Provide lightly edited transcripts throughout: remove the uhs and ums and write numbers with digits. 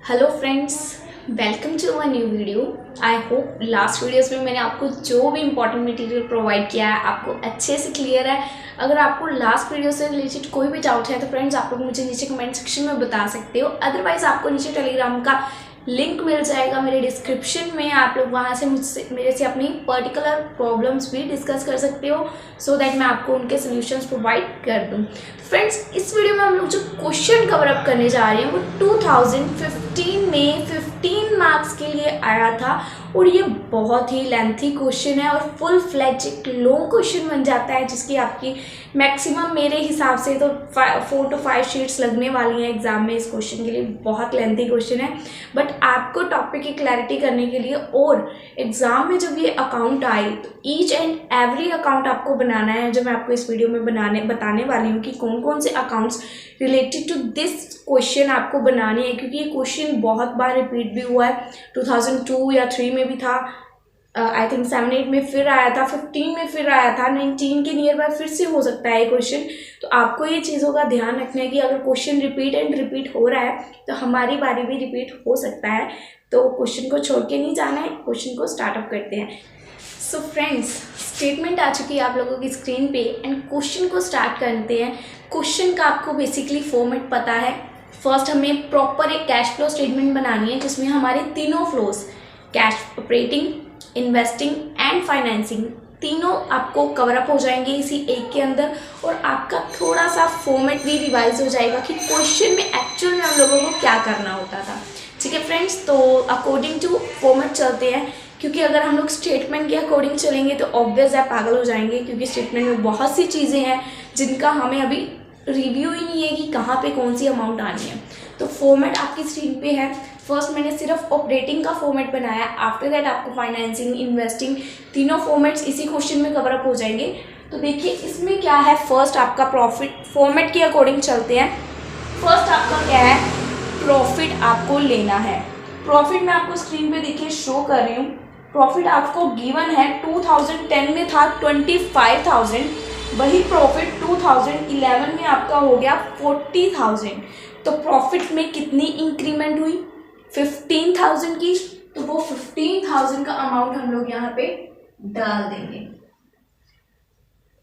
Hello friends, welcome to a new video. I hope last videos में मैंने आपको जो भी इंपॉर्टेंट मटेरियल प्रोवाइड किया है आपको अच्छे से क्लियर है। अगर आपको लास्ट वीडियो से रिलेटेड कोई भी डाउट है तो फ्रेंड्स आप लोग मुझे नीचे कमेंट सेक्शन में बता सकते हो। अदरवाइज आपको नीचे टेलीग्राम का लिंक मिल जाएगा मेरे डिस्क्रिप्शन में। आप लोग वहाँ से मेरे से अपनी पर्टिकुलर प्रॉब्लम्स भी डिस्कस कर सकते हो सो दैट मैं आपको उनके सोल्यूशंस प्रोवाइड कर दूँ। फ्रेंड्स, इस वीडियो में हम लोग जो क्वेश्चन कवर अप करने जा रहे हैं वो 2015 में 15 मार्क्स के लिए आया था और ये बहुत ही लेंथी क्वेश्चन है और फुल फ्लैज एक लॉन्ग क्वेश्चन बन जाता है जिसकी आपकी मैक्सिमम मेरे हिसाब से तो 4 to 5 शीट्स लगने वाली हैं एग्जाम में। इस क्वेश्चन के लिए बहुत लेंथी क्वेश्चन है, बट आपको टॉपिक की क्लैरिटी करने के लिए और एग्जाम में जब ये अकाउंट आए तो ईच एंड एवरी अकाउंट आपको बनाना है, जो मैं आपको इस वीडियो में बताने वाली हूँ कि कौन कौन से accounts related to this question आपको बनाने हैं, क्योंकि ये क्वेश्चन बहुत बार रिपीट भी हुआ है। 2002 या 3 में भी था, आई थिंक 7-8 में फिर आया था, 15 में फिर आया था, 19 के नियर बाय फिर से हो सकता है ये क्वेश्चन। तो आपको ये चीज़ों का ध्यान रखना है कि अगर क्वेश्चन रिपीट हो रहा है तो हमारी बारी भी रिपीट हो सकता है। तो क्वेश्चन को छोड़ के नहीं जाना है, क्वेश्चन को स्टार्टअप करते हैं। सो फ्रेंड्स, स्टेटमेंट आ चुकी है आप लोगों की स्क्रीन पे एंड क्वेश्चन को स्टार्ट करते हैं। क्वेश्चन का आपको बेसिकली फॉर्मेट पता है। फर्स्ट हमें प्रॉपर एक कैश फ्लो स्टेटमेंट बनानी है जिसमें हमारे तीनों flows cash operating, investing and financing तीनों आपको कवर अप हो जाएंगे इसी एक के अंदर, और आपका थोड़ा सा फॉर्मेट भी रिवाइज हो जाएगा कि क्वेश्चन में एक्चुअल में हम लोगों को क्या करना होता था। ठीक है फ्रेंड्स, तो अकॉर्डिंग टू फॉर्मेट चलते हैं, क्योंकि अगर हम लोग स्टेटमेंट के अकॉर्डिंग चलेंगे तो ऑब्वियस है पागल हो जाएंगे, क्योंकि स्टेटमेंट में बहुत सी चीज़ें हैं जिनका हमें अभी रिव्यू ही नहीं है कि कहाँ पे कौन सी अमाउंट आनी है। तो फॉर्मेट आपकी स्क्रीन पे है। फर्स्ट मैंने सिर्फ ऑपरेटिंग का फॉर्मेट बनाया, आफ्टर दैट आपको फाइनेंसिंग, इन्वेस्टिंग तीनों फॉर्मेट्स इसी क्वेश्चन में कवर अप हो जाएंगे। तो देखिए इसमें क्या है, फर्स्ट आपका प्रॉफिट, फॉर्मेट के अकॉर्डिंग चलते हैं। फर्स्ट आपका क्या है, प्रॉफिट आपको लेना है। प्रॉफिट मैं आपको स्क्रीन पे देखिए शो कर रही हूँ। प्रॉफिट आपको गिवन है 2010 में था 25,000, वही प्रॉफिट 2011 में आपका हो गया 40,000। तो प्रॉफिट में कितनी इंक्रीमेंट हुई, 15,000 की। तो वो 15,000 का अमाउंट हम लोग यहाँ पे डाल देंगे।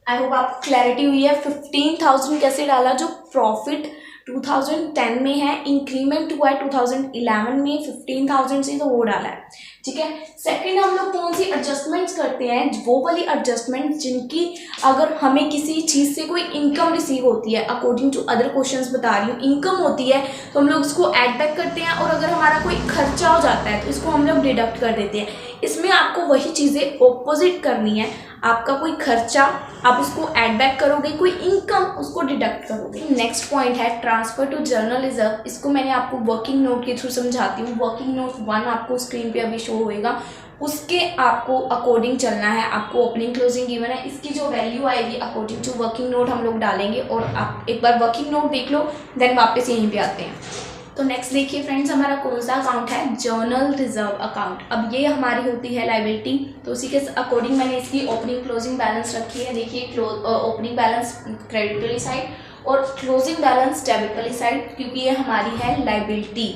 आई होप आपको क्लैरिटी हुई है। 15,000 कैसे डाला, जो प्रॉफिट 2010 में है, इंक्रीमेंट हुआ है 2011 में 15,000 से, तो वो डाला है। ठीक है, सेकंड हम लोग कौन सी एडजस्टमेंट्स करते हैं, वो वाली एडजस्टमेंट जिनकी अगर हमें किसी चीज़ से कोई इनकम रिसीव होती है, अकॉर्डिंग टू अदर क्वेश्चंस बता रही हूँ, इनकम होती है तो हम लोग इसको ऐड बैक करते हैं, और अगर हमारा कोई खर्चा हो जाता है तो इसको हम लोग डिडक्ट कर देते हैं। इसमें आपको वही चीज़ें ऑपोजिट करनी है। आपका कोई खर्चा आप उसको ऐड बैक करोगे, कोई इनकम उसको डिडक्ट करोगे। नेक्स्ट पॉइंट है ट्रांसफर टू जर्नल रिजर्व। इसको मैंने आपको वर्किंग नोट के थ्रू समझाती हूँ। वर्किंग नोट 1 आपको स्क्रीन पे अभी शो होएगा, उसके आपको अकॉर्डिंग चलना है। आपको ओपनिंग क्लोजिंग गिवन है, इसकी जो वैल्यू आएगी अकॉर्डिंग टू वर्किंग नोट हम लोग डालेंगे। और आप एक बार वर्किंग नोट देख लो, देन वापस यहीं पे आते हैं। तो नेक्स्ट देखिए फ्रेंड्स, हमारा कौन सा अकाउंट है, जर्नल रिजर्व अकाउंट। अब ये हमारी होती है लाइबिलिटी, तो उसी के अकॉर्डिंग मैंने इसकी ओपनिंग क्लोजिंग बैलेंस रखी है। देखिए ओपनिंग बैलेंस क्रेडिट वाली साइड और क्लोजिंग बैलेंस डेबिट वाली साइड, क्योंकि ये हमारी है लाइबिलिटी।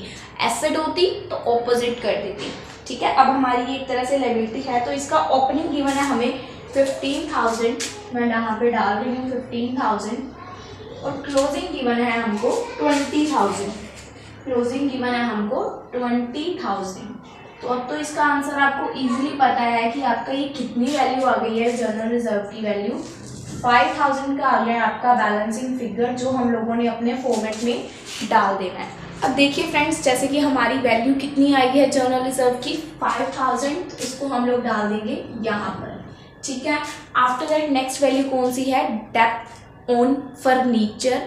एसेट होती तो ऑपोजिट कर देती। ठीक है, अब हमारी एक तरह से लाइबिलिटी है, तो इसका ओपनिंग गिवन है हमें 15,000, मैं यहाँ पे डाल रही हूँ 15,000, और क्लोजिंग गिवन है हमको 20,000। क्लोजिंग गिवन है हमको 20,000। तो अब तो इसका आंसर आपको इजीली पता है कि आपका ये कितनी वैल्यू आ गई है, जर्नल रिजर्व की वैल्यू 5,000 का आ गया आपका बैलेंसिंग फिगर, जो हम लोगों ने अपने फॉर्मेट में डाल देना है। अब देखिए फ्रेंड्स, जैसे कि हमारी वैल्यू कितनी आई है जर्नल रिजर्व की 5,000, इसको हम लोग डाल देंगे यहाँ पर। ठीक है, आफ्टर दैट नेक्स्ट वैल्यू कौन सी है, डेप्थ ऑन फर्नीचर।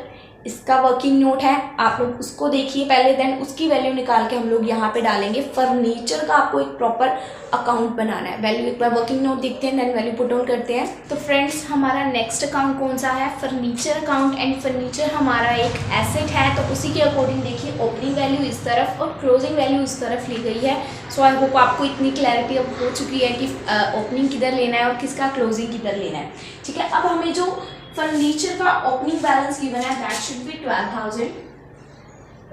इसका वर्किंग नोट है, आप लोग उसको देखिए पहले, देन उसकी वैल्यू निकाल के हम लोग यहाँ पे डालेंगे। फर्नीचर का आपको एक प्रॉपर अकाउंट बनाना है। वैल्यू एक बार वर्किंग नोट देखते हैं, देन वैल्यू पुट ऑन करते हैं। तो फ्रेंड्स, हमारा नेक्स्ट अकाउंट कौन सा है, फर्नीचर अकाउंट। एंड फर्नीचर हमारा एक एसेट है, तो उसी के अकॉर्डिंग देखिए ओपनिंग वैल्यू इस तरफ और क्लोजिंग वैल्यू इस तरफ ली गई है। सो आई होप आपको इतनी क्लैरिटी अब हो चुकी है कि ओपनिंग किधर लेना है और किसका क्लोजिंग किधर लेना है। ठीक है, अब हमें जो फर्नीचर का ओपनिंग बैलेंस गिवन है दैट शुड बी 12,000,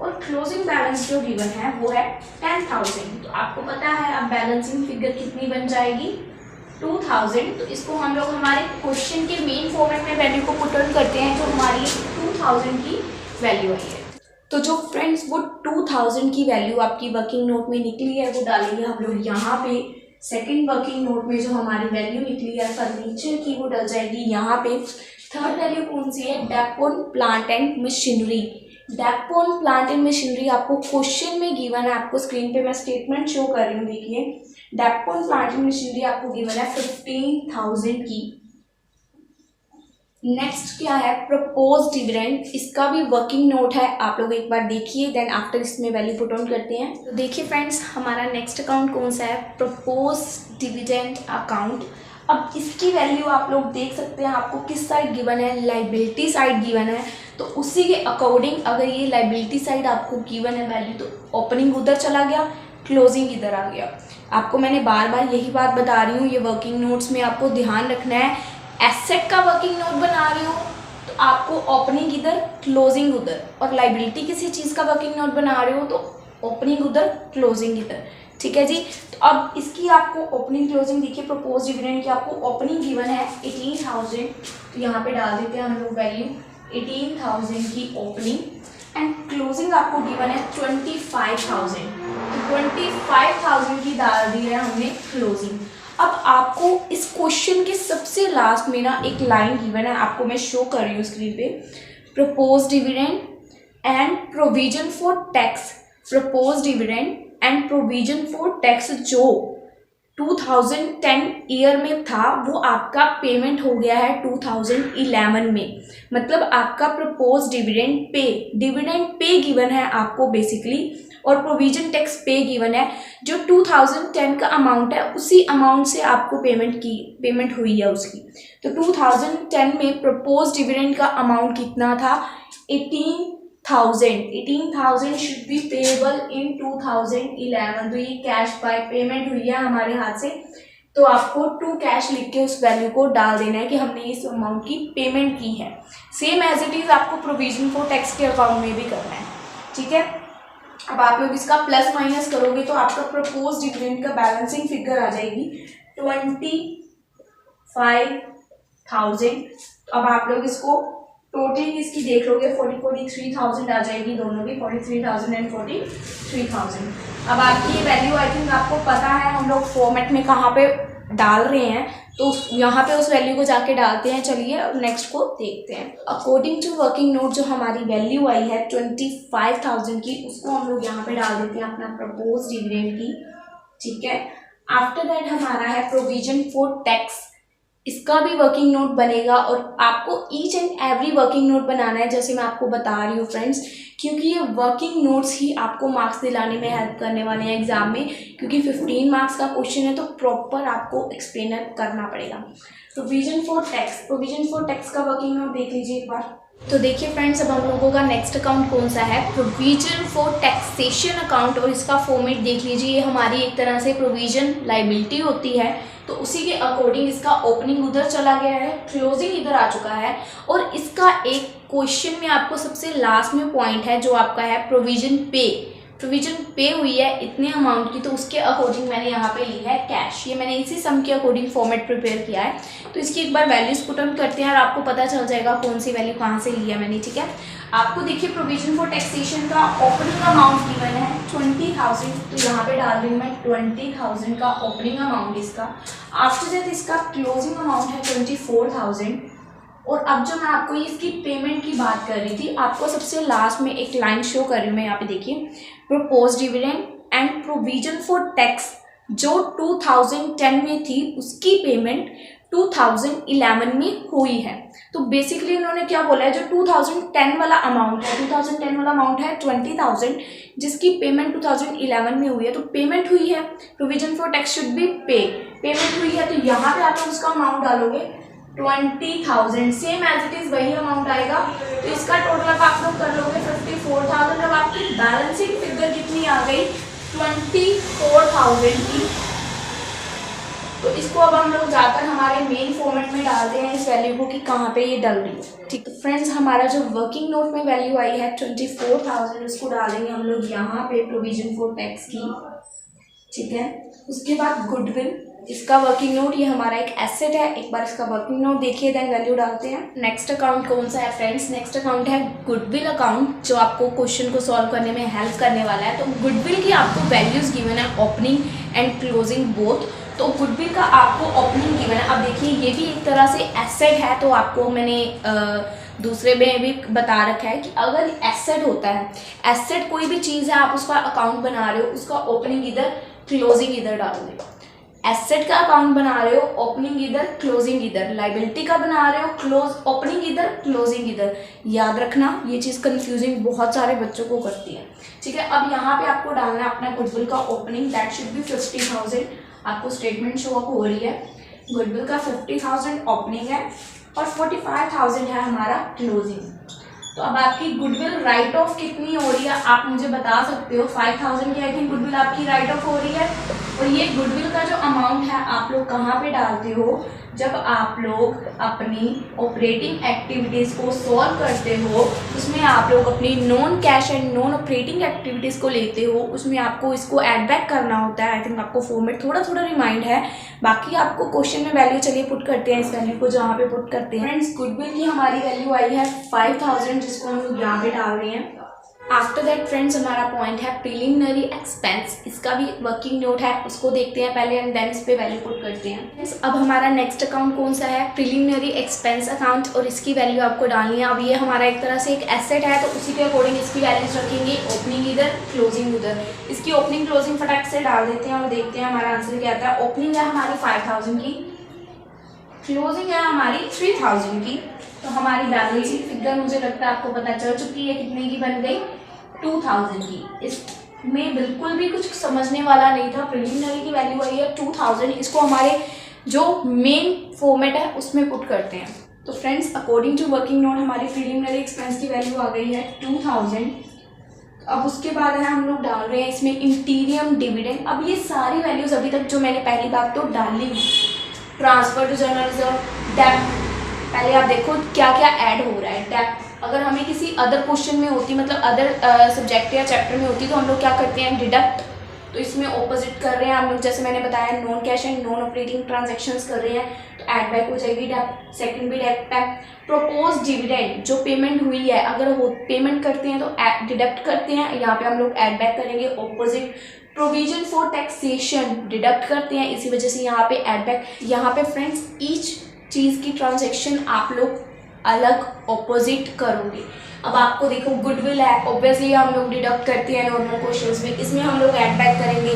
और क्लोजिंग बैलेंस जो गिवन है वो है 10,000। तो आपको पता है अब बैलेंसिंग फिगर कितनी बन जाएगी, 2000। तो इसको हम लोग हमारे क्वेश्चन के मेन फॉर्मेट में वैल्यू को पुट ऑन करते हैं, जो हमारी 2000 की वैल्यू आई है। तो जो फ्रेंड्स वो 2000 की वैल्यू आपकी वर्किंग नोट में निकली है वो डालेंगे हम लोग यहाँ पे। सेकंड वर्किंग नोट में जो हमारी वैल्यू निकली है फर्नीचर की वो डल जाएगी यहाँ पे। थर्ड वैल्यू कौन सी है, depth on plant and machinery. Depth on plant and machinery आपको क्वेश्चन में गिवन है, आपको स्क्रीन पे मैं स्टेटमेंट शो कर रही हूँ, देखिए। Depth on plant and machinery आपको गिवन है 15,000 की। नेक्स्ट क्या है, प्रपोज डिविडेंड, इसका भी वर्किंग नोट है, आप लोग एक बार देखिए, देन आफ्टर इसमें वैल्यू पुट ऑन करते हैं। तो देखिए फ्रेंड्स हमारा नेक्स्ट अकाउंट कौन सा है, प्रपोज डिविडेंड अकाउंट। अब इसकी वैल्यू आप लोग देख सकते हैं, आपको किस साइड गिवन है, लाइबिलिटी साइड गिवन है। तो उसी के अकॉर्डिंग अगर ये लाइबिलिटी साइड आपको गिवन है वैल्यू, तो ओपनिंग उधर चला गया, क्लोजिंग इधर आ गया। आपको मैंने बार बार यही बात बता रही हूँ, ये वर्किंग नोट्स में आपको ध्यान रखना है। एसेट का वर्किंग नोट बना रही हो तो आपको ओपनिंग इधर, क्लोजिंग उधर, और लाइबिलिटी किसी चीज़ का वर्किंग नोट बना रहे हो तो ओपनिंग उधर, क्लोजिंग इधर, ठीक है जी। तो अब इसकी आपको ओपनिंग क्लोजिंग देखिए, प्रपोज डिविडेंड की आपको ओपनिंग गिवन है 18,000, तो यहाँ पे डाल देते हैं हम लोग वैल्यू 18,000 की ओपनिंग, एंड क्लोजिंग आपको गिवन है 25,000, तो 25,000 की डाल दी है हमने क्लोजिंग। अब आपको इस क्वेश्चन के सबसे लास्ट में ना एक लाइन गिवन है, आपको मैं शो कर रही हूँ स्क्रीन पे, propose dividend and provision for tax. Propose dividend and provision for tax जो 2010 ईयर में था वो आपका पेमेंट हो गया है 2011 में। मतलब आपका प्रपोज डिविडेंड पे गिवन है आपको बेसिकली, और प्रोविजन टैक्स पे गिवन है। जो 2010 का अमाउंट है उसी अमाउंट से आपको पेमेंट हुई है उसकी। तो 2010 में प्रपोज डिविडेंड का अमाउंट कितना था, 18,000 शुड बी पेएबल इन 2011। तो ये कैश बाय पेमेंट हुई है हमारे हाथ से, तो आपको टू कैश लिख के उस वैल्यू को डाल देना है कि हमने इस अमाउंट की पेमेंट की है। सेम एज इट इज आपको प्रोविजन फॉर टैक्स के अकाउंट में भी करना है, ठीक है। अब आप लोग इसका प्लस माइनस करोगे तो आपका प्रपोज डिविडेंड का बैलेंसिंग फिगर आ जाएगी 25,000। अब आप लोग इसको टोटलिंग इसकी देख लोगे 43,000 आ जाएगी, दोनों की 43,000 एंड 43,000। अब आपकी ये वैल्यू आई थिंक आपको पता है हम लोग फॉर्मेट में कहाँ पे डाल रहे हैं, तो यहाँ पे उस वैल्यू को जाके डालते हैं। चलिए अब नेक्स्ट को देखते हैं। अकॉर्डिंग टू वर्किंग नोट जो हमारी वैल्यू आई है 25,000 की, उसको हम लोग यहाँ पे डाल देते हैं अपना प्रपोज डिविडेंड की, ठीक है। आफ्टर दैट हमारा है प्रोविजन फॉर टैक्स, इसका भी वर्किंग नोट बनेगा, और आपको each and every working note बनाना है, जैसे मैं आपको बता रही हूँ फ्रेंड्स, क्योंकि ये वर्किंग नोट्स ही आपको मार्क्स दिलाने में हेल्प करने वाले हैं एग्जाम में, क्योंकि 15 मार्क्स का क्वेश्चन है तो प्रॉपर आपको एक्सप्लेनर करना पड़ेगा। प्रोविजन फॉर टैक्स का वर्किंग नोट देख लीजिए एक बार। तो देखिए फ्रेंड्स अब हम लोगों का नेक्स्ट अकाउंट कौन सा है, प्रोविजन फॉर टैक्सेशन अकाउंट, और इसका फॉर्मेट देख लीजिए। ये हमारी एक तरह से प्रोविजन लाइबिलिटी होती है, तो उसी के अकॉर्डिंग इसका ओपनिंग उधर चला गया है, क्लोजिंग इधर आ चुका है, और इसका एक क्वेश्चन में आपको सबसे लास्ट में पॉइंट है जो आपका है प्रोविजन पे हुई है इतने अमाउंट की, तो उसके अकॉर्डिंग मैंने यहाँ पे ली है कैश। ये मैंने इसी सम के अकॉर्डिंग फॉर्मेट प्रिपेयर किया है, तो इसकी एक बार वैल्यूज पुट ऑन करते हैं और आपको पता चल जाएगा कौन सी वैल्यू कहाँ से लिया मैंने, ठीक है। आपको देखिए प्रोविजन फॉर टैक्सेशन का ओपनिंग अमाउंट गिवन है 20,000, तो यहाँ पे डाल रही हूँ मैं 20,000 का ओपनिंग अमाउंट इसका। आफ्टर दैट इसका क्लोजिंग अमाउंट है 24,000, और अब जो मैं आपको इसकी पेमेंट की बात कर रही थी, आपको सबसे लास्ट में एक लाइन शो कर रही हूँ मैं यहाँ पे, देखिए। Propose dividend and provision for tax जो 2010 में थी उसकी पेमेंट 2011 में हुई है। तो बेसिकली उन्होंने क्या बोला है, जो 2010 वाला अमाउंट है, 2010 वाला अमाउंट है 20,000, जिसकी पेमेंट 2011 में हुई है, तो पेमेंट हुई है, provision for tax should be payment हुई है, तो यहाँ पे आप लोग उसका अमाउंट डालोगे 20,000, सेम एज इट इज वही अमाउंट आएगा, तो इसका टोटल आप लोग कर लोगे 54,000। अब आपकी बैलेंसिंग फिगर कितनी आ गई, 24,000 की तो इसको अब हम लोग जाकर हमारे मेन फॉर्मेट में डालते हैं इस वैल्यू को कि कहाँ पे ये डल रही है। ठीक है फ्रेंड्स, हमारा जो वर्किंग नोट में वैल्यू आई है 24,000, उसको डालेंगे हम लोग यहाँ पे प्रोविजन फॉर टैक्स की। ठीक है, उसके बाद गुडविल, इसका वर्किंग नोट, ये हमारा एक एसेट है। एक बार इसका वर्किंग नोट देखिए, देन वैल्यू डालते हैं। नेक्स्ट अकाउंट कौन सा है फ्रेंड्स? नेक्स्ट अकाउंट है गुडविल अकाउंट, जो आपको क्वेश्चन को सॉल्व करने में हेल्प करने वाला है। तो गुडविल की आपको वैल्यूज गिवन है ओपनिंग एंड क्लोजिंग बोथ। तो गुडविल का आपको ओपनिंग गिवन है। अब देखिए ये भी एक तरह से एसेट है, तो आपको मैंने दूसरे में भी बता रखा है कि अगर एसेट होता है, एसेट कोई भी चीज़ है, आप उसका अकाउंट बना रहे हो, उसका ओपनिंग इधर क्लोजिंग इधर डालोगे। एसेट का अकाउंट बना रहे हो, ओपनिंग इधर क्लोजिंग इधर। लाइबिलिटी का बना रहे हो, क्लोज ओपनिंग इधर क्लोजिंग इधर। याद रखना, ये चीज़ कंफ्यूजिंग बहुत सारे बच्चों को करती है। ठीक है, अब यहाँ पे आपको डालना है अपना गुडविल का ओपनिंग, दैट शुड बी 50,000। आपको स्टेटमेंट शो अप हो रही है, गुडविल का 50,000 ओपनिंग है और 45,000 है हमारा क्लोजिंग। तो अब आपकी गुडविल राइट ऑफ कितनी हो रही है आप मुझे बता सकते हो? 5,000 की आई थिंक गुडविल आपकी राइट ऑफ हो रही है। और ये गुडविल का जो अमाउंट है आप लोग कहाँ पे डालते हो? जब आप लोग अपनी ऑपरेटिंग एक्टिविटीज़ को सॉल्व करते हो, उसमें आप लोग अपनी non cash and non operating activities को लेते हो, उसमें आपको इसको ऐड बैक करना होता है। आई थिंक आपको फॉर्मेट थोड़ा थोड़ा रिमाइंड है, बाकी आपको क्वेश्चन में वैल्यू चलिए पुट करते हैं, इस वैल्यू को जहाँ पे पुट करते हैं। फ्रेंड्स, गुडविल की हमारी वैल्यू आई है 5,000, जिसको हम लोग यहाँ पे डाल रहे हैं। आफ्टर दैट फ्रेंड्स, हमारा पॉइंट है प्रिलिमिनरी एक्सपेंस, इसका भी वर्किंग नोट है, उसको देखते हैं पहले एंड देन इस पे वैल्यू पुट करते हैं। अब हमारा नेक्स्ट अकाउंट कौन सा है? प्रिलिमिनरी एक्सपेंस अकाउंट, और इसकी वैल्यू आपको डालनी है। अब ये हमारा एक तरह से एक एसेट है, तो उसी के अकॉर्डिंग इसकी वैल्यूज रखेंगे, ओपनिंग इधर क्लोजिंग उधर। इसकी ओपनिंग क्लोजिंग फटाक से डाल देते हैं और देखते हैं हमारा आंसर क्या आता है। ओपनिंग है हमारी 5,000 की, क्लोजिंग है हमारी 3,000 की। तो हमारी बैलेंस शीट फिगर मुझे लगता है आपको पता चल चुकी है कितने की बन गई, 2,000 की। इसमें बिल्कुल भी कुछ समझने वाला नहीं था। प्रिलिमिनरी की वैल्यू आई है 2,000, इसको हमारे जो मेन फॉर्मेट है उसमें पुट करते हैं। तो friends, according to working note हमारी प्रिलिमिनरी एक्सपेंस की वैल्यू आ गई है 2,000। अब उसके बाद है हम लोग डाल रहे हैं इसमें इंटीरियम डिविडेंड। अब ये सारी वैल्यूज अभी तक जो मैंने पहली बात तो डाली, ट्रांसफर टू जनरल रिजर्व, डेप्ट, पहले आप देखो क्या क्या ऐड हो रहा है। डेप्ट अगर हमें किसी अदर क्वेश्चन में होती, मतलब अदर सब्जेक्ट या चैप्टर में होती, तो हम लोग क्या करते हैं, डिडक्ट। तो इसमें ऑपोजिट कर रहे हैं हम लोग, जैसे मैंने बताया non cash and non operating transactions कर रहे हैं, तो ऐड बैक हो जाएगी डेप्ट। सेकंड भी डेप्ट है। प्रोपोज डिविडेंड, जो पेमेंट हुई है, अगर वो पेमेंट करते हैं तो डिडक्ट करते हैं, यहाँ पे हम लोग ऐड बैक करेंगे opposite. Provision for taxation deduct करते हैं, इसी वजह से यहाँ पे ऐड बैक। यहाँ पे फ्रेंड्स ईच चीज़ की ट्रांजैक्शन आप लोग अलग ऑपोजिट करोगे। अब आपको देखो गुडविल है, ऑब्वियसली हम लोग डिडक्ट करते हैं नॉर्मल क्वेश्चंस में, इसमें हम लोग ऐड बैक करेंगे।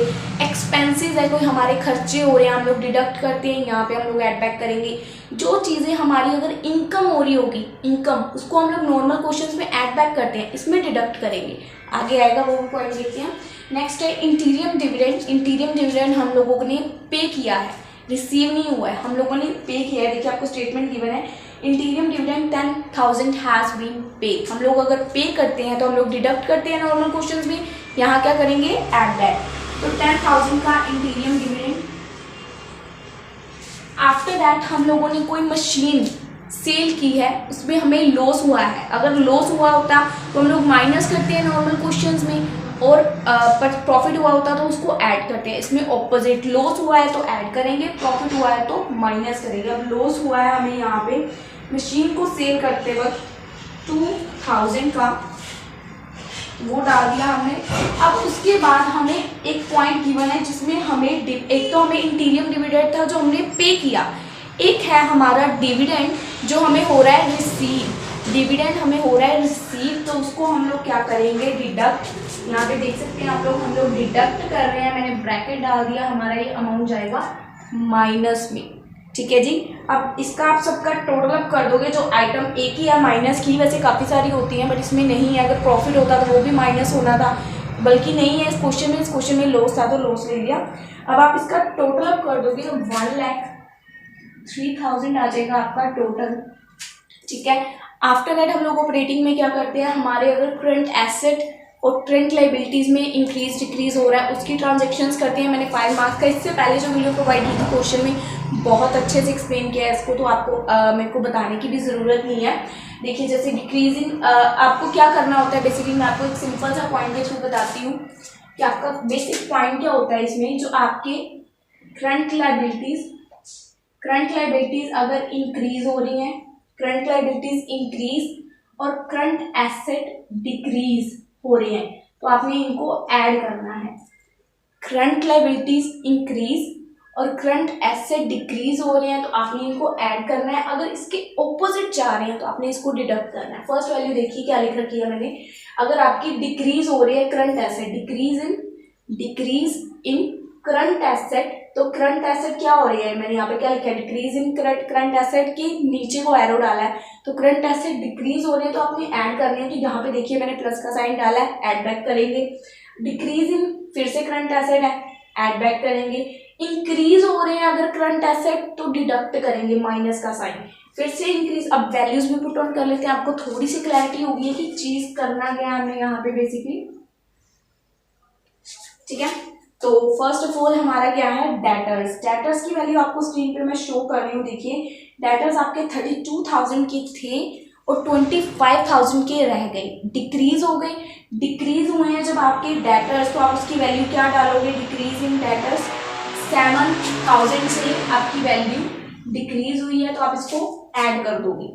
एक्सपेंसेस है, कोई हमारे खर्चे हो रहे हैं, हम लोग डिडक्ट करते हैं, यहाँ पे हम लोग ऐड बैक करेंगे। जो चीज़ें हमारी अगर इनकम हो रही होगी, इनकम, उसको हम लोग नॉर्मल क्वेश्चंस में ऐड बैक करते हैं, इसमें डिडक्ट करेंगे। आगे आएगा वो पॉइंट देखते हैं। नेक्स्ट है इंटीरियम डिविडेंड। इंटीरियम डिविडेंड हम लोगों ने पे किया है, रिसीव नहीं हुआ है, हम लोगों ने पे किया है। देखिए आपको स्टेटमेंट गिवन है, इंटीरियम डिविडेंड 10,000 हैज़ बीन पे। हम लोग अगर पे करते हैं तो हम लोग डिडक्ट करते हैं नॉर्मल क्वेश्चंस में, यहाँ क्या करेंगे, ऐड बैक। तो 10,000 का इंटीरियम डिविडेंड। आफ्टर दैट हम लोगों ने कोई मशीन सेल की है, उसमें हमें लॉस हुआ है, अगर लॉस हुआ होता तो हम लोग माइनस करते हैं नॉर्मल क्वेश्चंस में, और प्रॉफिट हुआ होता तो उसको ऐड करते हैं। इसमें ऑपोजिट, लॉस हुआ है तो ऐड करेंगे, प्रॉफिट हुआ है तो माइनस करेंगे। अब लॉस हुआ है हमें यहाँ पे मशीन को सेल करते वक्त 2,000 का, वो डाल दिया हमने। अब उसके बाद हमें एक पॉइंट गिवन है जिसमें हमें एक तो हमें इंटीरियम डिविडेंड था जो हमने पे किया, एक है हमारा डिविडेंड जो हमें हो रहा है रिसीव। डिविडेंड हमें हो रहा है रिसीव, तो उसको हम लोग क्या करेंगे, डिडक्ट। यहाँ पे देख सकते हैं आप लोग, हम लोग डिडक्ट कर रहे हैं, मैंने ब्रैकेट डाल दिया, हमारा ये अमाउंट जाएगा माइनस में। ठीक है जी। अब इसका आप सबका टोटल अप कर दोगे, जो आइटम एक ही है माइनस की, वैसे काफ़ी सारी होती हैं बट इसमें नहीं है। अगर प्रॉफिट होता तो वो भी माइनस होना था, बल्कि नहीं है इस क्वेश्चन में लॉस था तो लॉस ले लिया। अब आप इसका टोटल अप कर दोगे तो 1,03,000 आ जाएगा आपका टोटल। ठीक है। आफ्टर दैट हम लोग ऑपरेटिंग में क्या करते हैं, हमारे अगर करंट एसेट और ट्रेंड लाइबिलिटीज़ में इंक्रीज डिक्रीज हो रहा है, उसकी ट्रांजेक्शन्स करते हैं। मैंने 5 मार्क्स का इससे पहले जो वीडियो प्रोवाइड की थी क्वेश्चन में बहुत अच्छे से एक्सप्लेन किया है इसको, तो आपको मेरे को बताने की भी ज़रूरत नहीं है। देखिए जैसे डिक्रीजिंग आपको क्या करना होता है, बेसिकली मैं आपको एक सिंपल सा पॉइंट के थ्रू बताती हूँ कि आपका बेसिक पॉइंट क्या होता है इसमें। जो आपके करंट लाइबिलिटीज अगर इंक्रीज हो रही हैं, करंट लाइबिलिटीज इंक्रीज और करंट एसेट डिक्रीज हो रहे हैं, तो आपने इनको ऐड करना है। करंट लाइबिलिटीज इंक्रीज और करंट एसेट डिक्रीज हो रहे हैं, तो आपने इनको ऐड करना है। अगर इसके ऑपोजिट जा रहे हैं तो आपने इसको डिडक्ट करना है। फर्स्ट वैल्यू देखिए क्या लिख रखी है मैंने, अगर आपकी डिक्रीज हो रही है current asset, decrease in current asset, तो करंट एसेट क्या हो रही है, मैंने यहाँ पे क्या लिखा है, डिक्रीज इन करंट एसेट की नीचे को एरो डाला है, तो करंट एसेट डिक्रीज हो रहे हैं तो आपने ऐड करने हैं। तो यहाँ पे देखिए मैंने प्लस का साइन डाला है, ऐड बैक करेंगे। डिक्रीज इन फिर से करंट एसेट है, ऐड बैक करेंगे। इंक्रीज हो रहे हैं अगर करंट एसेट तो डिडक्ट करेंगे, माइनस का साइन, फिर से इंक्रीज। अब वैल्यूज भी पुट ऑन कर लेते हैं, आपको थोड़ी सी क्लैरिटी होगी कि चीज करना क्या है हमने यहाँ पे बेसिकली, ठीक है। तो फर्स्ट ऑफ ऑल हमारा क्या है, डेटर्स की वैल्यू आपको स्क्रीन पे मैं शो कर रही हूँ। देखिए डेटर्स आपके 32,000 के थे और 25,000 के रह गए, डिक्रीज हो गए। डिक्रीज हुए हैं जब आपके डेटर्स, तो आप उसकी वैल्यू क्या डालोगे, डिक्रीज इन डेटर्स 7,000 से आपकी वैल्यू डिक्रीज हुई है, तो आप इसको ऐड कर दोगे,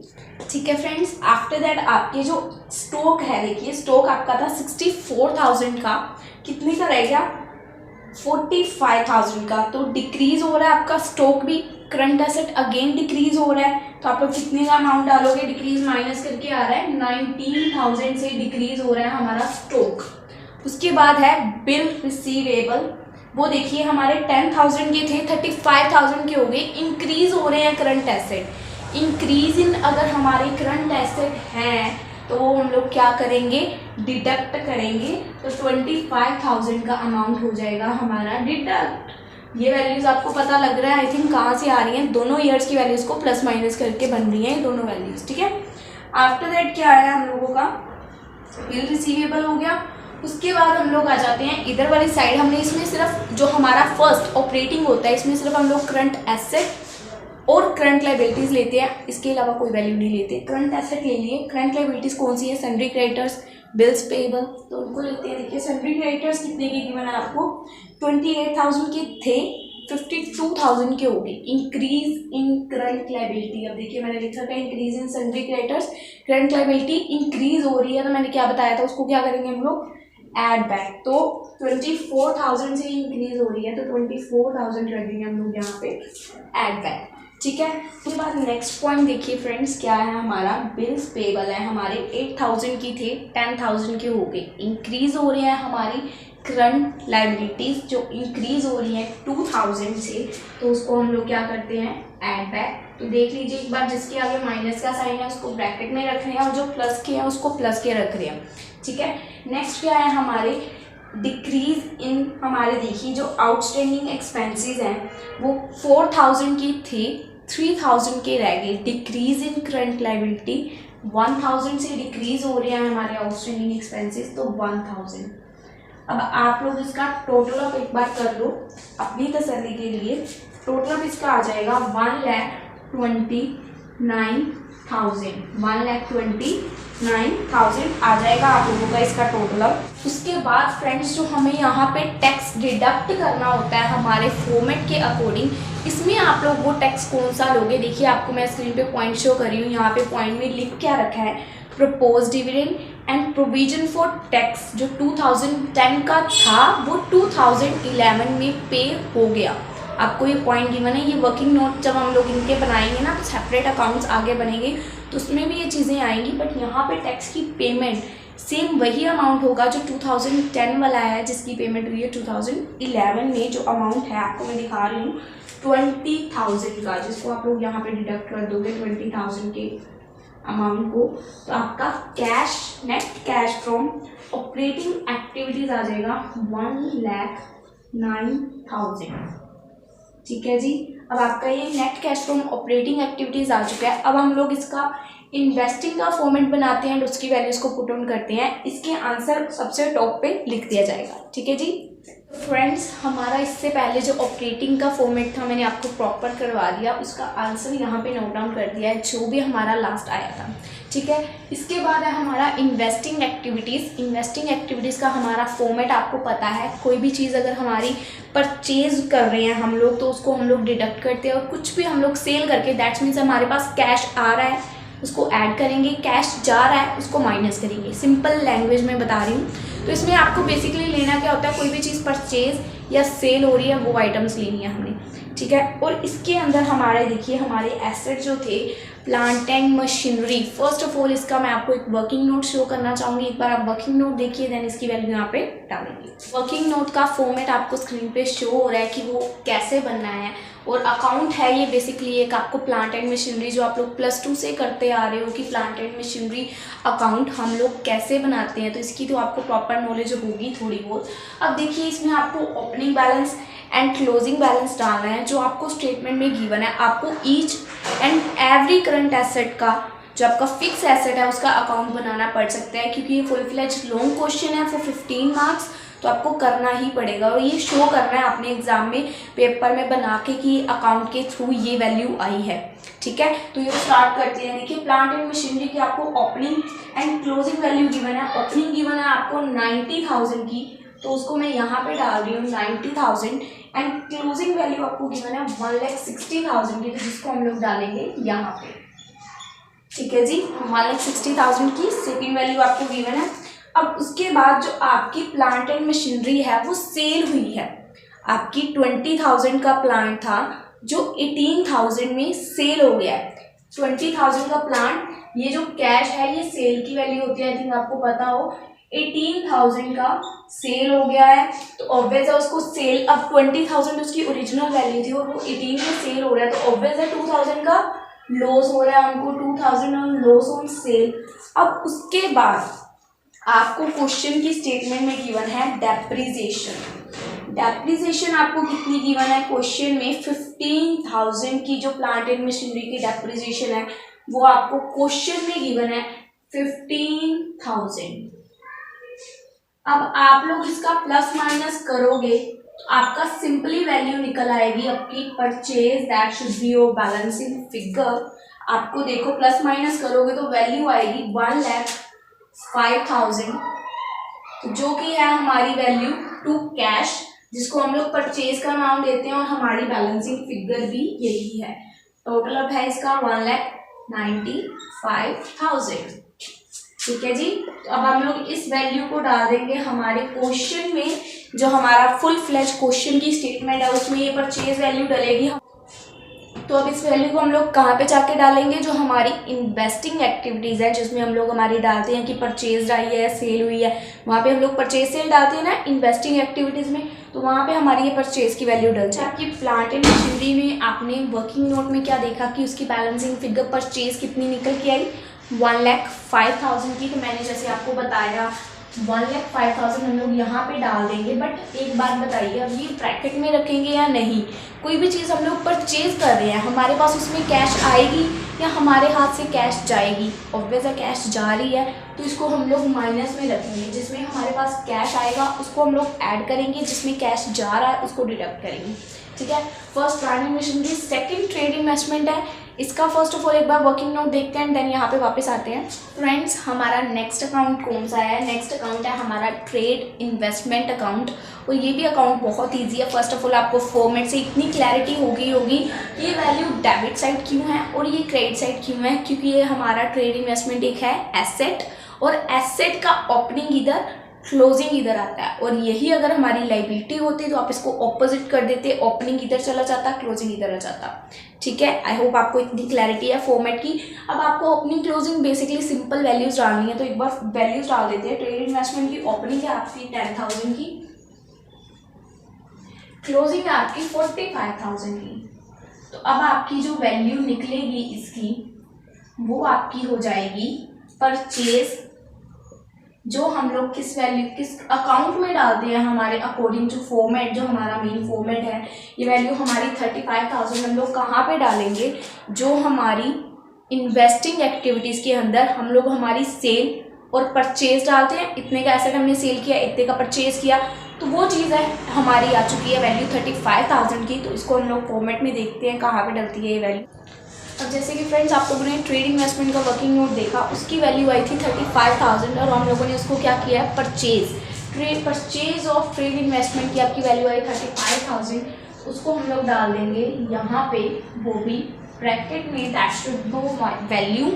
ठीक है फ्रेंड्स। आफ्टर दैट आपके जो स्टॉक है, देखिए स्टॉक आपका था 64,000 का, कितने का रह गया, 45,000 का, तो डिक्रीज हो रहा है आपका स्टॉक भी। करंट एसेट अगेन डिक्रीज हो रहा है, तो आप लोग कितने का अमाउंट डालोगे, डिक्रीज माइनस करके आ रहा है 19,000 से डिक्रीज हो रहा है हमारा स्टॉक। उसके बाद है बिल रिसीवेबल, वो देखिए हमारे 10,000 के थे 35,000 के हो गए, इंक्रीज हो रहे हैं करंट एसेट। इंक्रीज इन अगर हमारे करंट एसेट हैं तो वो हम लोग क्या करेंगे, डिडक्ट करेंगे, तो 25,000 का अमाउंट हो जाएगा हमारा डिडक्ट। ये वैल्यूज आपको पता लग रहा है आई थिंक कहाँ से आ रही हैं, दोनों ईयर्स की वैल्यूज को प्लस माइनस करके बन रही हैं ये दोनों वैल्यूज, ठीक है। आफ्टर दैट क्या आया हम लोगों का, बिल रिसीवेबल हो गया। उसके बाद हम लोग आ जाते हैं इधर वाली साइड, हमने इसमें सिर्फ जो हमारा फर्स्ट ऑपरेटिंग होता है इसमें सिर्फ हम लोग करंट एसेट और करंट लाइबिलिटीज लेते हैं, इसके अलावा कोई वैल्यू नहीं लेते। करंट एसेट ले लिए, करंट लाइबिलिटीज कौन सी है, सन्ड्री क्रेडिटर्स, बिल्स पेएबल, तो उनको लेते हैं। देखिए सन्ड्री क्रेडिटर्स कितने के गिवन है आपको, 28,000 के थे, 52,000 के हो गए, इंक्रीज इन करंट लाइबिलिटी। अब देखिए मैंने लिखा था increase in sundry creditors, current liability increase हो रही है, तो मैंने क्या बताया था उसको क्या करेंगे हम लोग, ऐड बैक। तो 24,000 से इंक्रीज हो रही है, तो 24,000 रखेंगे हम लोग यहाँ पे ऐड बैक, ठीक है। उसके बाद नेक्स्ट पॉइंट देखिए फ्रेंड्स क्या है हमारा, बिल्स पेएबल है हमारे 8,000 की थे 10,000 के हो गए, इंक्रीज हो रहे हैं हमारी करंट लाइबिलिटीज जो इंक्रीज हो रही है 2,000 से, तो उसको हम लोग क्या करते हैं, ऐड बैक। तो देख लीजिए एक बार, जिसके आगे माइनस का साइन है उसको ब्रैकेट में रख रहे हैं और जो प्लस के हैं उसको प्लस के रख रहे हैं, ठीक है। नेक्स्ट क्या है हमारे, डिक्रीज इन हमारे देखिए जो आउटस्टैंडिंग एक्सपेंसेस हैं वो 4,000 की थी 3,000 के रह गए, डिक्रीज इन करंट लाइबिलिटी 1,000 से डिक्रीज हो रहे हैं हमारे आउटस्टैंडिंग एक्सपेंसेस, तो 1,000। अब आप लोग इसका टोटल अप एक बार कर लो अपनी तसल्ली के लिए, टोटल अप इसका आ जाएगा 1,29,000 आ जाएगा आप लोगों का इसका टोटल अप। उसके बाद फ्रेंड्स जो हमें यहाँ पे टैक्स डिडक्ट करना होता है हमारे फॉर्मेट के अकॉर्डिंग, इसमें आप लोग वो टैक्स कौन सा लोगे, देखिए आपको मैं स्क्रीन पे पॉइंट शो कर रही हूँ, यहाँ पे पॉइंट में लिख क्या रखा है, propose dividend and provision for tax, जो 2010 का था वो 2011 में पे हो गया। आपको ये पॉइंट गिवन है, ये वर्किंग नोट जब हम लोग इनके बनाएंगे ना तो सेपरेट अकाउंट्स आगे बनेंगे तो उसमें भी ये चीज़ें आएंगी, बट यहाँ पे टैक्स की पेमेंट सेम वही अमाउंट होगा जो 2010 वाला है, जिसकी पेमेंट हुई है 2011 में। जो अमाउंट है आपको मैं दिखा रही हूँ 20,000 का, जिसको आप लोग यहाँ पे डिडक्ट कर दोगे 20,000 के अमाउंट को, तो आपका cash net cash from operating activities आ जाएगा 1,09,000, ठीक है जी। अब आपका ये net cash from operating activities आ चुका है। अब हम लोग इसका इन्वेस्टिंग का फॉर्मेट बनाते हैं एंड उसकी वैल्यूज़ को पुट ऑन करते हैं, इसके आंसर सबसे टॉप पे लिख दिया जाएगा। ठीक है जी। फ्रेंड्स, हमारा इससे पहले जो ऑपरेटिंग का फॉर्मेट था मैंने आपको प्रॉपर करवा दिया, उसका आंसर यहाँ पे नोट डाउन कर दिया है जो भी हमारा लास्ट आया था। ठीक है, इसके बाद है हमारा इन्वेस्टिंग एक्टिविटीज़। इन्वेस्टिंग एक्टिविटीज़ का हमारा फॉर्मेट आपको पता है, कोई भी चीज़ अगर हमारी परचेज कर रहे हैं हम लोग तो उसको हम लोग डिडक्ट करते हैं, और कुछ भी हम लोग सेल करके दैट्स मीन्स हमारे पास कैश आ रहा है उसको ऐड करेंगे, कैश जा रहा है उसको माइनस करेंगे। सिंपल लैंग्वेज में बता रही हूँ। तो इसमें आपको बेसिकली लेना क्या होता है, कोई भी चीज़ परचेज या सेल हो रही है वो आइटम्स लेनी है हमने। ठीक है, और इसके अंदर हमारे देखिए हमारे एसेट जो थे plant and machinery. First of all इसका मैं आपको एक वर्किंग नोट शो करना चाहूँगी, एक बार आप वर्किंग नोट देखिए देन इसकी वैल्यू यहाँ पे डालेंगे। वर्किंग नोट का फॉर्मेट आपको स्क्रीन पे शो हो रहा है कि वो कैसे बनना है, और अकाउंट है ये बेसिकली एक आपको प्लांट एंड मशीनरी जो आप लोग +2 से करते आ रहे हो कि प्लांट एंड मशीनरी अकाउंट हम लोग कैसे बनाते हैं, तो इसकी तो आपको प्रॉपर नॉलेज होगी थोड़ी बहुत। अब देखिए इसमें आपको opening balance and closing balance डालना है जो आपको स्टेटमेंट में गिवन है। आपको each and every current asset का जो आपका फिक्स एसेट है उसका अकाउंट बनाना पड़ सकता है, क्योंकि ये फुल फ्लेज लॉन्ग क्वेश्चन है फॉर 15 मार्क्स, तो आपको करना ही पड़ेगा और ये शो करना है अपने एग्जाम में पेपर में बना के कि अकाउंट के थ्रू ये वैल्यू आई है। ठीक है, तो ये स्टार्ट करते हैं। देखिए प्लांट एंड मशीनरी की आपको opening and closing value given है। ओपनिंग गिवन है आपको 90,000 की, तो उसको मैं यहाँ पे डाल रही हूँ 90,000, एंड क्लोजिंग वैल्यू आपको गिवन है 1,60,000 की, तो जिसको हम लोग डालेंगे यहाँ पे। ठीक है जी, 1,60,000 की सेकंड वैल्यू आपको गिवन है। अब उसके बाद जो आपकी प्लांट एंड मशीनरी है वो सेल हुई है। आपकी 20,000 का प्लांट था जो 18,000 में सेल हो गया है। 20,000 का प्लांट, ये जो कैश है ये सेल की वैल्यू होती है, आई थिंक आपको पता हो। 18,000 का सेल हो गया है तो ऑब्वियस है उसको सेल, अब 20,000 उसकी ओरिजिनल वैल्यू थी और वो 18 में सेल हो रहा है, तो ऑब्वियस है 2,000 का लॉस हो रहा है उनको, 2,000 ऑन लॉस ऑन सेल। अब उसके बाद आपको क्वेश्चन की स्टेटमेंट में गिवन है डेप्रिसिएशन। डेप्रिसिएशन आपको कितनी गिवन है क्वेश्चन में, 15,000 की जो प्लांट एंड मशीनरी की डेप्रिसिएशन है वो आपको क्वेश्चन में गिवन है 15,000। अब आप लोग इसका प्लस माइनस करोगे तो आपका सिंपली वैल्यू निकल आएगी आपकी purchase that should be your balancing figure. आपको देखो प्लस माइनस करोगे तो वैल्यू आएगी 1,05,000, तो जो कि है हमारी वैल्यू टू कैश, जिसको हम लोग परचेज का नाम देते हैं और हमारी बैलेंसिंग फिगर भी यही है। टोटल अब है इसका 1,95,000। ठीक है जी, तो अब हम लोग इस वैल्यू को डाल देंगे हमारे क्वेश्चन में, जो हमारा फुल फ्लेज क्वेश्चन की स्टेटमेंट है उसमें ये परचेज वैल्यू डलेगी। तो अब इस वैल्यू को हम लोग कहाँ पे जाके डालेंगे, जो हमारी इन्वेस्टिंग एक्टिविटीज़ है जिसमें हम लोग हमारी डालते हैं कि परचेज आई है सेल हुई है, वहाँ पे हम लोग परचेज सेल डालते हैं ना इन्वेस्टिंग एक्टिविटीज़ में, तो वहाँ पे हमारी ये परचेज की वैल्यू डल जाए। आपकी प्लांट एंड मशीनरी में आपने वर्किंग नोट में क्या देखा कि उसकी बैलेंसिंग फिगर परचेज कितनी निकल के आई, 1,05,000 की। तो मैंने जैसे आपको बताया 1,05,000 हम लोग यहाँ पे डाल देंगे, बट एक बात बताइए अब ये ब्रैकेट में रखेंगे या नहीं। कोई भी चीज़ हम लोग परचेज कर रहे हैं, हमारे पास उसमें कैश आएगी या हमारे हाथ से कैश जाएगी, ऑब्वियस है कैश जा रही है तो इसको हम लोग माइनस में रखेंगे। जिसमें हमारे पास कैश आएगा उसको हम लोग ऐड करेंगे, जिसमें कैश जा रहा है उसको डिडक्ट करेंगे। ठीक है, first plant and machinery, second trade investment है। इसका फर्स्ट ऑफ ऑल एक बार वर्किंग नोट देखते हैं देन यहाँ पे वापस आते हैं। फ्रेंड्स, हमारा नेक्स्ट अकाउंट कौन सा है, नेक्स्ट अकाउंट है हमारा ट्रेड इन्वेस्टमेंट अकाउंट, और ये भी अकाउंट बहुत ईजी है। फर्स्ट ऑफ ऑल आपको फॉर्मेट से इतनी क्लैरिटी होगी ये वैल्यू डेबिट साइड क्यों है और ये क्रेडिट साइड क्यों है, क्योंकि ये हमारा ट्रेड इन्वेस्टमेंट एक है एसेट, और एसेट का ओपनिंग इधर क्लोजिंग इधर आता है, और यही अगर हमारी लाइबिलिटी होती तो आप इसको ऑपोजिट कर देते, ओपनिंग इधर चला जाता क्लोजिंग इधर आ जाता। ठीक है, आई होप आपको इतनी क्लैरिटी है फॉर्मेट की। अब आपको opening closing basically simple values डालनी है, तो एक बार वैल्यूज डाल देते हैं। ट्रेड इन्वेस्टमेंट की ओपनिंग है आपकी 10,000 की, क्लोजिंग है आपकी 45,000 की। तो अब आपकी जो वैल्यू निकलेगी इसकी वो आपकी हो जाएगी परचेज, जो हम लोग किस वैल्यू किस अकाउंट में डालते हैं हमारे अकॉर्डिंग टू फॉर्मेट, जो हमारा मेन फॉर्मेट है। ये वैल्यू हमारी 35,000 हम लोग कहाँ पे डालेंगे, जो हमारी इन्वेस्टिंग एक्टिविटीज़ के अंदर हम लोग हमारी सेल और परचेज डालते हैं। इतने का एसेट हमने सेल किया, इतने का परचेज किया, तो वो चीज़ है हमारी आ चुकी है वैल्यू 35,000 की। तो इसको हम लोग फॉर्मेट में देखते हैं कहाँ पे डलती है ये वैल्यू। अब जैसे कि फ्रेंड्स आप लोगों ने ट्रेड इन्वेस्टमेंट का वर्किंग नोट देखा, उसकी वैल्यू आई थी 35,000 और हम लोगों ने उसको क्या किया है, परचेज ऑफ ट्रेड इन्वेस्टमेंट की आपकी वैल्यू आई 35,000। उसको हम लोग डाल देंगे यहाँ पे, वो भी ब्रैकेट में, that should go value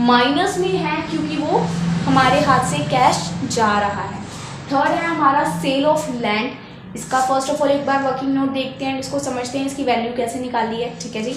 minus में है क्योंकि वो हमारे हाथ से कैश जा रहा है। थर्ड है हमारा सेल ऑफ लैंड। इसका फर्स्ट ऑफ ऑल एक बार वर्किंग नोट देखते हैं, इसको समझते हैं इसकी वैल्यू कैसे निकाली है। ठीक है जी,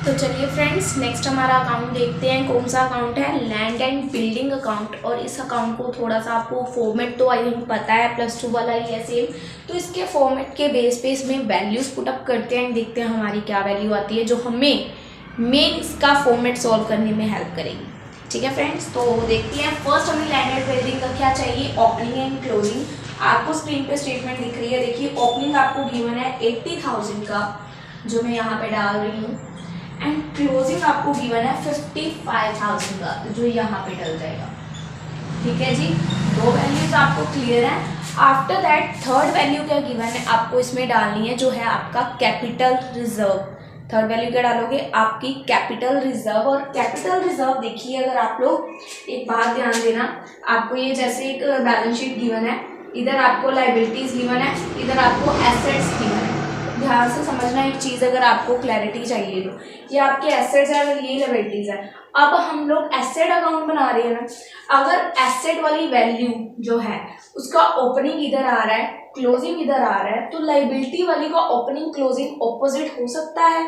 तो चलिए फ्रेंड्स नेक्स्ट हमारा अकाउंट देखते हैं। कौन सा अकाउंट है, लैंड एंड बिल्डिंग अकाउंट। और इस अकाउंट को थोड़ा सा आपको फॉर्मेट तो आई थिंक पता है, +2 वाला ही है सेम। तो इसके फॉर्मेट के बेस पे इसमें वैल्यूज़ पुटअप करते हैं, देखते हैं हमारी क्या वैल्यू आती है जो हमें मेन इसका फॉर्मेट सॉल्व करने में हेल्प करेगी। ठीक है फ्रेंड्स, तो देखते हैं। फर्स्ट हमें लैंड एंड बिल्डिंग का क्या चाहिए, ओपनिंग एंड क्लोजिंग। आपको स्क्रीन पे स्टेटमेंट दिख रही है, देखिए ओपनिंग आपको गिवन है 80,000 का, जो मैं यहाँ पे डाल रही हूँ, एंड क्लोजिंग आपको गिवन है 55,000 का, जो यहाँ पे डल जाएगा। ठीक है जी, दो वैल्यूज आपको क्लियर है। आफ्टर दैट थर्ड वैल्यू क्या गिवन है, आपको इसमें डालनी है जो है आपका कैपिटल रिजर्व। थर्ड वैल्यू क्या डालोगे, आपकी कैपिटल रिजर्व। और कैपिटल रिजर्व देखिए, अगर आप लोग एक बात ध्यान देना, आपको ये जैसे एक बैलेंस शीट गिवन है, इधर आपको लाइबिलिटीज गिवन है, इधर आपको एसेट्स गिवन है। ध्यान से समझना एक चीज़, अगर आपको क्लैरिटी चाहिए तो ये आपके एसेट्स है और ये लाइबिलिटीज है। अब हम लोग एसेट अकाउंट बना रहे हैं ना, अगर एसेट वाली वैल्यू जो है उसका ओपनिंग इधर आ रहा है, क्लोजिंग इधर आ रहा है, तो लाइबिलिटी वाली का ओपनिंग क्लोजिंग ऑपोजिट हो सकता है।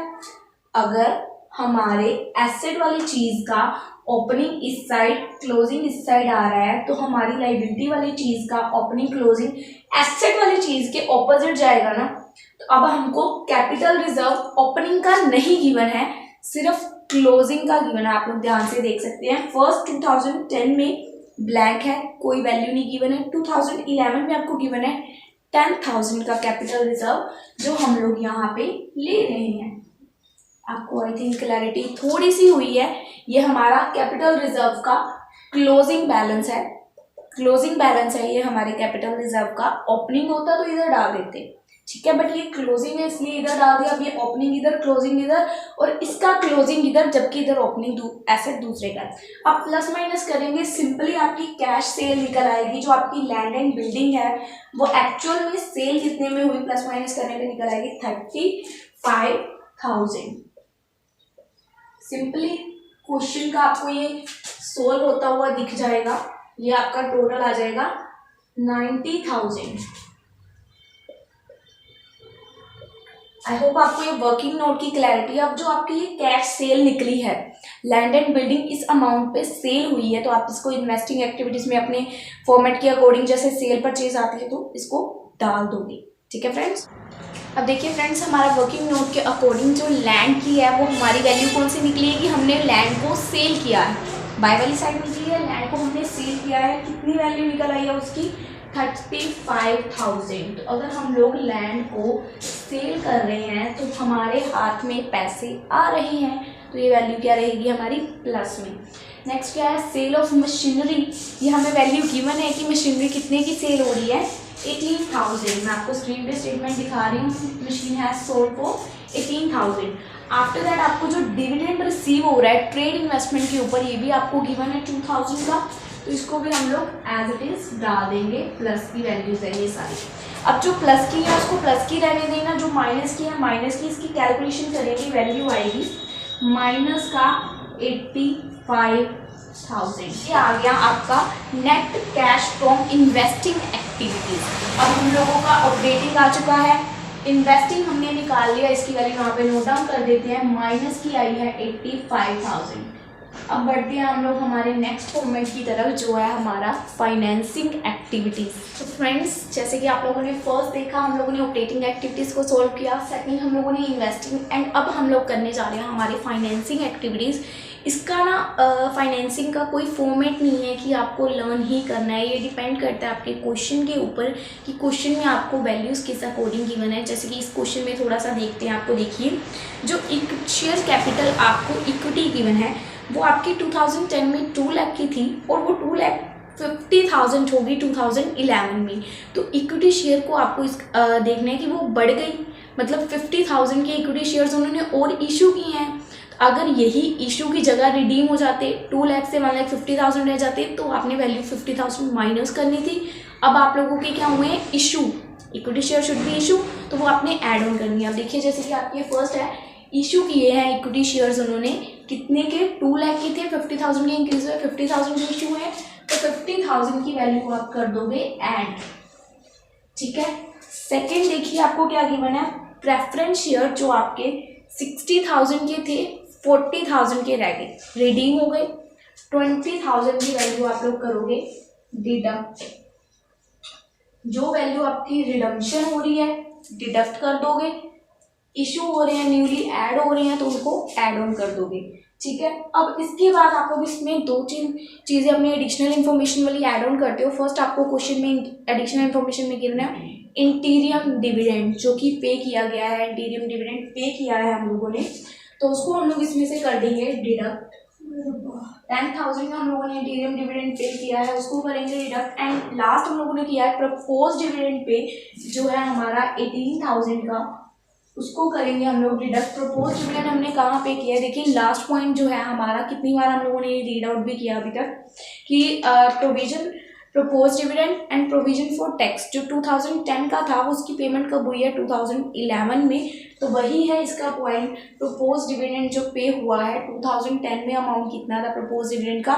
अगर हमारे एसेट वाली चीज का ओपनिंग इस साइड, क्लोजिंग इस साइड आ रहा है, तो हमारी लाइबिलिटी वाली चीज का ओपनिंग क्लोजिंग एसेट वाली चीज के ऑपोजिट जाएगा ना। तो अब हमको कैपिटल रिजर्व ओपनिंग का नहीं गिवन है, सिर्फ क्लोजिंग का गिवन है। आप लोग ध्यान से देख सकते हैं, फर्स्ट 2010 में ब्लैंक है, कोई वैल्यू नहीं गिवन है। 2011 में आपको गिवन है 10,000 का कैपिटल रिजर्व, जो हम लोग यहाँ पे ले रहे हैं। आपको आई थिंक क्लैरिटी थोड़ी सी हुई है। ये हमारा कैपिटल रिजर्व का क्लोजिंग बैलेंस है, क्लोजिंग बैलेंस है ये हमारे कैपिटल रिजर्व का। ओपनिंग होता तो इधर डाल देते, ठीक है, बट ये क्लोजिंग है इसलिए इधर डाल दिया। अब ये ओपनिंग इधर, क्लोजिंग इधर, और इसका क्लोजिंग इधर, जबकि इधर ओपनिंग एसेट दूसरे का। अब प्लस माइनस करेंगे, सिंपली आपकी कैश सेल निकल आएगी। जो आपकी लैंड एंड बिल्डिंग है वो एक्चुअल में सेल कितने में हुई, प्लस माइनस करने पे निकल आएगी 35,000। सिंपली क्वेश्चन का आपको ये सोल्व होता हुआ दिख जाएगा। ये आपका टोटल आ जाएगा 90,000। आई होप आपको ये वर्किंग नोट की क्लैरिटी। अब जो आपकी ये कैश सेल निकली है, लैंड एंड बिल्डिंग इस अमाउंट पे सेल हुई है, तो आप इसको इन्वेस्टिंग एक्टिविटीज में अपने फॉर्मेट के अकॉर्डिंग, जैसे सेल परचेज आती है तो इसको डाल दोगे। ठीक है फ्रेंड्स, अब देखिए फ्रेंड्स, हमारा वर्किंग नोट के अकॉर्डिंग जो लैंड की है वो हमारी वैल्यू कौन सी निकली है कि हमने लैंड को सेल किया है। बाय वाली साइड निकली है, लैंड को हमने सेल किया है। कितनी वैल्यू निकल आई है उसकी, 35,000। अगर हम लोग लैंड को सेल कर रहे हैं तो हमारे हाथ में पैसे आ रहे हैं, तो ये वैल्यू क्या रहेगी हमारी, प्लस में। नेक्स्ट क्या है, सेल ऑफ मशीनरी। ये हमें वैल्यू गिवन है कि मशीनरी कितने की सेल हो रही है, 18,000। मैं आपको स्क्रीन पे स्टेटमेंट दिखा रही हूँ, machine has sold for 18,000। After that आपको जो डिविडेंड रिसीव हो रहा है ट्रेड इन्वेस्टमेंट के ऊपर, ये भी आपको गिवन है 2,000 का, तो इसको भी हम लोग एज इट इज डाल देंगे। प्लस की वैल्यूज है ये सारी। अब जो प्लस की है उसको प्लस की रहने देना, जो माइनस की है माइनस की। इसकी कैलकुलेशन करेंगे, वैल्यू आएगी माइनस का 85,000। ये आ गया आपका net cash from investing activities. अब हम लोगों का ऑपरेटिंग आ चुका है, इन्वेस्टिंग हमने निकाल लिया, इसकी वैल्यू यहाँ पे नोट डाउन कर देते हैं। माइनस की आई है 85,000। अब बढ़ते हैं हम लोग हमारे नेक्स्ट फॉर्मेट की तरफ, जो है हमारा फाइनेंसिंग एक्टिविटीज़। तो फ्रेंड्स, जैसे कि आप लोगों ने फर्स्ट देखा, हम लोगों ने ऑपरेटिंग एक्टिविटीज़ को सॉल्व किया। सेकंड हम लोगों ने इन्वेस्टिंग, एंड अब हम लोग करने जा रहे हैं हमारी फाइनेंसिंग एक्टिविटीज़। इसका ना फाइनेंसिंग का कोई फॉर्मेट नहीं है कि आपको लर्न ही करना है। ये डिपेंड करता है आपके क्वेश्चन के ऊपर कि क्वेश्चन में आपको वैल्यूज़ किस अकॉर्डिंग गिवन है। जैसे कि इस क्वेश्चन में थोड़ा सा देखते हैं, आपको देखिए जो शेयर कैपिटल आपको इक्विटी गिवन है वो आपकी 2010 में 2 लाख की थी और वो 2,50,000 होगी 2011 में। तो इक्विटी शेयर को आपको देखना है कि वो बढ़ गई, मतलब 50,000 के इक्विटी शेयर्स उन्होंने और इशू किए हैं। अगर यही इशू की जगह रिडीम हो जाते, 2 लाख से 1,50,000 रह जाते, तो आपने वैल्यू 50,000 माइनस करनी थी। अब आप लोगों के क्या हुए हैं, issue, equity share should be issue, तो वो आपने ऐड ऑन करनी है। अब देखिए जैसे कि आपके फर्स्ट है, इशू किए हैं इक्विटी शेयर्स उन्होंने कितने के, 2 लाख के थे, 50,000 के इंक्रीज हुए, 50,000 के इशू हुए, तो 50,000 की वैल्यू आप कर दोगे ऐड। ठीक है। सेकेंड देखिए आपको क्या गिवन है, प्रेफरेंस शेयर जो आपके 60,000 के थे 40,000 के रह गए, रिडीम हो गए, 20,000 की वैल्यू आप लोग करोगे डिडक्ट। जो वैल्यू आपकी रिडम्पशन हो रही है डिडक्ट कर दोगे, इशू हो रहे हैं न्यूली ऐड हो रहे हैं तो उनको ऐड ऑन कर दोगे। ठीक है। अब इसके बाद आप लोग इसमें 2-3 चीज़ें अपनी एडिशनल इन्फॉर्मेशन वाली ऐड ऑन करते हो। फर्स्ट आपको क्वेश्चन में एडिशनल इन्फॉर्मेशन में गिवन है इंटीरियम डिविडेंड जो कि पे किया गया है, इंटीरियम डिविडेंड पे किया है हम लोगों ने, तो उसको हम लोग इसमें से कर देंगे डिडक्ट। 10,000 का हम लोगों ने इंटीरियम डिविडेंड पे किया है, उसको करेंगे डिडक्ट। एंड लास्ट हम लोगों ने किया है प्रपोज डिविडेंड पे जो है हमारा 18,000 का, उसको करेंगे हम लोग डिडक्ट। प्रपोज डिविडेंड हमने कहाँ पे किया है, देखिए लास्ट पॉइंट जो है हमारा, कितनी बार हम लोगों ने ये रीड आउट भी किया अभी तक कि provision propose dividend and provision for tax जो 2010 का था वो उसकी पेमेंट कब हुई है 2011 में, तो वही है इसका पॉइंट। प्रपोज डिविडेंड जो पे हुआ है 2010 में अमाउंट कितना था प्रपोज डिविडेंड का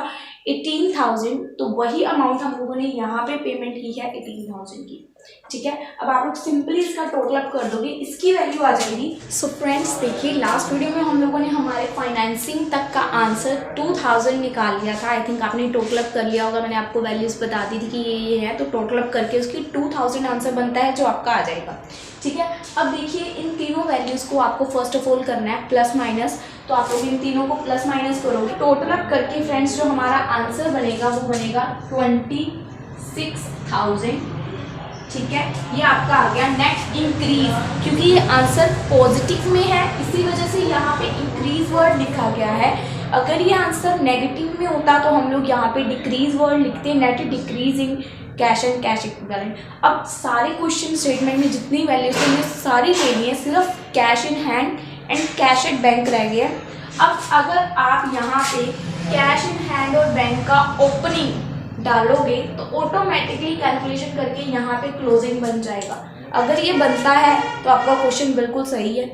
18,000, तो वही अमाउंट हम लोगों ने यहाँ पे पेमेंट की है 18,000 की। ठीक है। अब आप लोग सिंपली इसका टोटल अप कर दोगे, इसकी वैल्यू आ जाएगी। सो फ्रेंड्स देखिए लास्ट वीडियो में हम लोगों ने हमारे फाइनेंसिंग तक का आंसर 2,000 निकाल लिया था। आई थिंक आपने टोटल अप कर लिया होगा, मैंने आपको वैल्यूज बता दी थी कि ये है, तो टोटल अप करके उसकी 2,000 आंसर बनता है जो आपका आ जाएगा। ठीक है। अब देखिए इन तीनों वैल्यूज़ को आपको फर्स्ट ऑफ ऑल करना है प्लस माइनस, तो आप लोग इन तीनों को प्लस माइनस करोगे, टोटल अप करके फ्रेंड्स जो हमारा आंसर बनेगा वो बनेगा 26,000। ठीक है। ये आपका आ गया नेट इंक्रीज, क्योंकि ये आंसर पॉजिटिव में है इसी वजह से यहाँ पे इंक्रीज वर्ड लिखा गया है। अगर ये आंसर नेगेटिव में होता तो हम लोग यहाँ पे डिक्रीज वर्ड लिखते, net decrease in cash and cash equivalent. अब सारे क्वेश्चन स्टेटमेंट में जितनी वैल्यूज हैं ये सारी लेनी है, सिर्फ cash in hand and cash at bank रह गया। अब अगर आप यहाँ पे कैश इन हैंड और बैंक का ओपनिंग डालोगे तो ऑटोमेटिकली कैलकुलेशन करके यहाँ पे क्लोजिंग बन जाएगा। अगर ये बनता है तो आपका क्वेश्चन बिल्कुल सही है,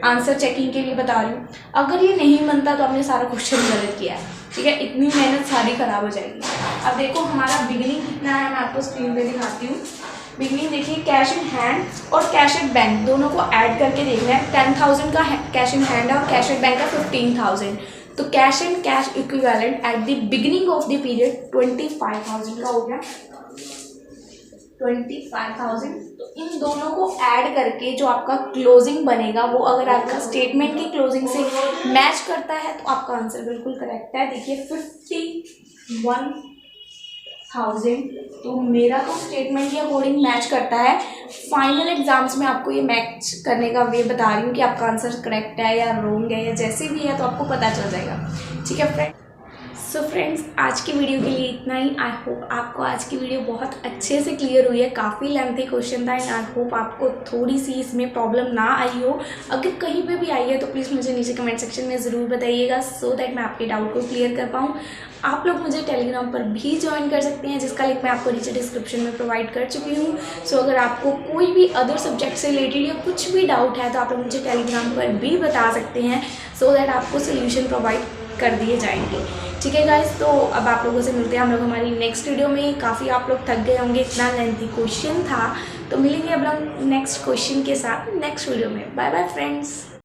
आंसर चेकिंग के लिए बता रही हूँ। अगर ये नहीं बनता तो आपने सारा क्वेश्चन गलत किया है। ठीक है। इतनी मेहनत सारी खराब हो जाएगी। अब देखो हमारा बिगिनिंग कितना है, मैं आपको स्क्रीन पे दिखाती हूँ। बिगिनिंग देखिए कैश इन हैंड और कैश एट बैंक दोनों को ऐड करके देखना है। 10,000 का कैश इन हैंड है और कैश एट बैंक का 15,000, तो cash and cash equivalent at the beginning of the period 25,000 का हो गया, 25,000। तो इन दोनों को ऐड करके जो आपका क्लोजिंग बनेगा वो अगर आपका स्टेटमेंट की क्लोजिंग से मैच करता है तो आपका आंसर बिल्कुल करेक्ट है। देखिए 51,000, तो मेरा तो स्टेटमेंट के अकॉर्डिंग मैच करता है। फाइनल एग्जाम्स में आपको ये मैच करने का वे बता रही हूँ कि आपका आंसर करेक्ट है या रॉन्ग है या जैसे भी है, तो आपको पता चल जाएगा। ठीक है फ्रेंड। सो फ्रेंड्स आज की वीडियो के लिए इतना ही। आई होप आपको आज की वीडियो बहुत अच्छे से क्लियर हुई है। काफ़ी लेंथी क्वेश्चन था एंड आई होप आपको थोड़ी सी इसमें प्रॉब्लम ना आई हो। अगर कहीं पे भी आई है तो प्लीज़ मुझे नीचे कमेंट सेक्शन में ज़रूर बताइएगा सो दैट मैं आपके डाउट को क्लियर कर पाऊँ। आप लोग मुझे टेलीग्राम पर भी ज्वाइन कर सकते हैं जिसका लिंक मैं आपको नीचे डिस्क्रिप्शन में प्रोवाइड कर चुकी हूँ। सो अगर आपको कोई भी अदर सब्जेक्ट से रिलेटेड या कुछ भी डाउट है तो आप लोग मुझे टेलीग्राम पर भी बता सकते हैं सो दैट आपको सोल्यूशन प्रोवाइड कर दिए जाएंगे। ठीक है गाइस, तो अब आप लोगों से मिलते हैं हम लोग हमारी नेक्स्ट वीडियो में। काफ़ी आप लोग थक गए होंगे, इतना लेंथी क्वेश्चन था, तो मिलेंगे अब लोग नेक्स्ट क्वेश्चन के साथ नेक्स्ट वीडियो में। Bye bye friends.